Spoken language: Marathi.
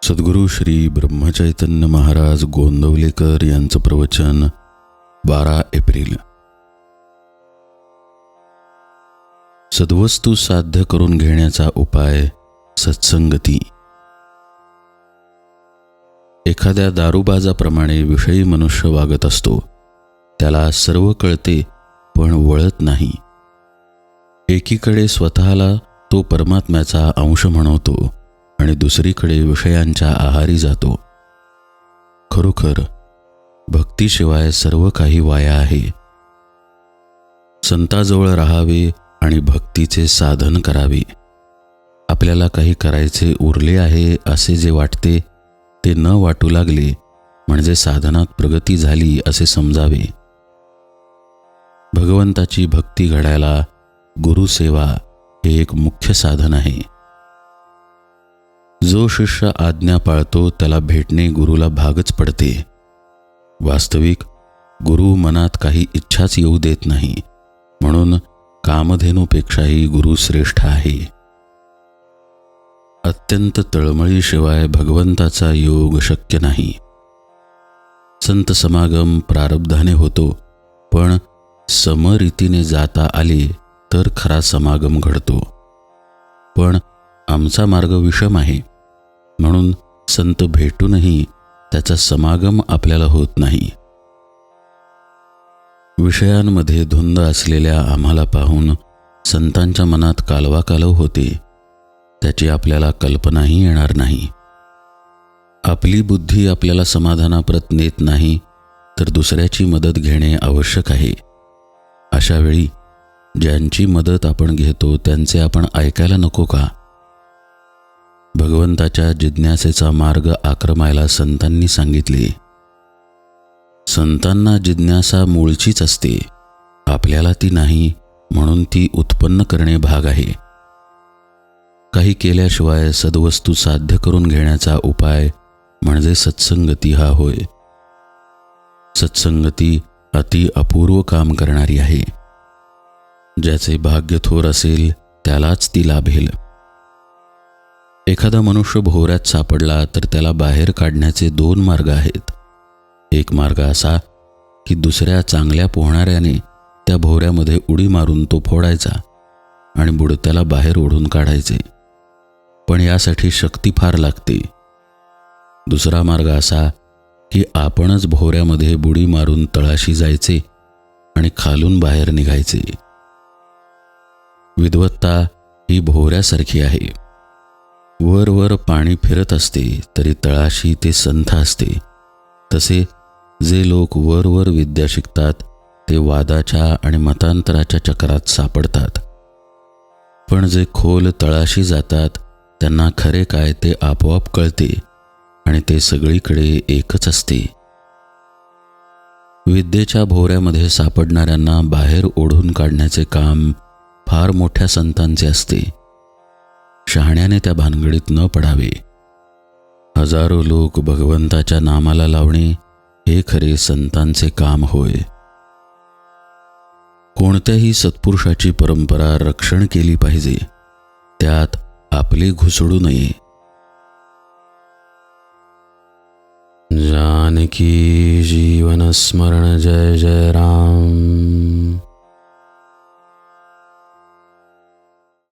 सद्गुरू श्री ब्रह्मचैतन्य महाराज गोंदवलेकर यांचं प्रवचन 12 एप्रिल. सद्वस्तू साध्य करून घेण्याचा उपाय सत्संगती. एखाद्या दारूबाजाप्रमाणे विषयी मनुष्य वागत असतो. त्याला सर्व कळते पण वळत नाही. एकीकडे स्वतःला तो परमात्म्याचा अंश म्हणवतो आणि दुसरीकडे विषयांच्या आहारी जातो. खरोखर भक्तीशिवाय सर्व काही वाया आहे. संताजवळ राहावे आणि भक्तीचे साधन करावे. आपल्याला काही करायचे उरले आहे असे जे वाटते ते न वाटू लागले म्हणजे साधनात प्रगती झाली असे समजावे. भगवंताची भक्ती घडायला गुरुसेवा हे एक मुख्य साधन आहे. जो शिष्य आज्ञा पाळतो त्याला भेटणे गुरुला भागच पडते. वास्तविक गुरु मनात काही इच्छाच येऊ देत नाही, म्हणून कामधेनूपेक्षाही गुरु श्रेष्ठ आहे. अत्यंत तळमळीशिवाय भगवंताचा योग शक्य नाही. संत समागम प्रारब्धाने होतो, पण समरीतीने जाता आले तर खरा समागम घडतो. पण आमचा मार्ग विषम आहे, म्हणून संत भेटूनही त्याचा समागम आपल्याला होत नाही. विषयांमध्ये धुंद असलेल्या आम्हाला पाहून संतांच्या मनात कालवाकालव होते, त्याची आपल्याला कल्पनाही येणार नाही. आपली बुद्धी आपल्याला समाधानाप्रत नेत नाही तर दुसऱ्याची मदत घेणे आवश्यक आहे. अशा वेळी ज्यांची मदत आपण घेतो त्यांचे आपण ऐकायला नको का? भगवंताच्या जिज्ञासेचा मार्ग आक्रमायला संतांनी सांगितले. संतांना जिज्ञासा मूळचीच असते, आपल्याला ती नाही, म्हणून ती उत्पन्न करणे भाग आहे. काही केल्याशिवाय सद्वस्तू साध्य करून घेण्याचा उपाय म्हणजे सत्संगती हा होय. सत्संगती अति अपूर्व काम करणारी आहे. ज्याचे भाग्य थोर असेल त्यालाच ती लाभेल. एखादा मनुष्य भोवऱ्यात सापडला तर त्याला बाहेर काढण्याचे 2 मार्ग आहेत. एक मार्ग असा की दुसऱ्या चांगल्या पोहणाऱ्याने त्या भोवऱ्यामध्ये उडी मारून तो फोडायचा आणि बुडत्याला बाहेर ओढून काढायचे, पण यासाठी शक्ती फार लागते. दुसरा मार्ग असा की आपणच भोवऱ्यामध्ये बुडी मारून तळाशी जायचे आणि खालून बाहेर निघायचे. विद्वत्ता ही भोवऱ्यासारखी आहे. वर वर पाणी फिरत असते तरी तळाशी ते संथ असते. तसे जे लोक वर वर विद्या शिकतात ते वादाच्या आणि मतांतराच्या चक्रात सापडतात, पण जे खोल तळाशी जातात त्यांना खरे काय ते आपोआप कळते आणि ते सगळीकडे एकच असते. विद्येच्या भोवऱ्यामध्ये सापडणाऱ्यांना बाहेर ओढून काढण्याचे काम फार मोठ्या संतांचे असते. शहाण्याने त्या भानगडीत न पडावे. हजारो लोक भगवंताच्या नामाला लावणे हे खरे संतांचे काम होय. कोणत्याही सत्पुरुषाची परंपरा रक्षण केली पाहिजे, त्यात आपले घुसडू नये. जानकी जीवन स्मरण जय जय राम.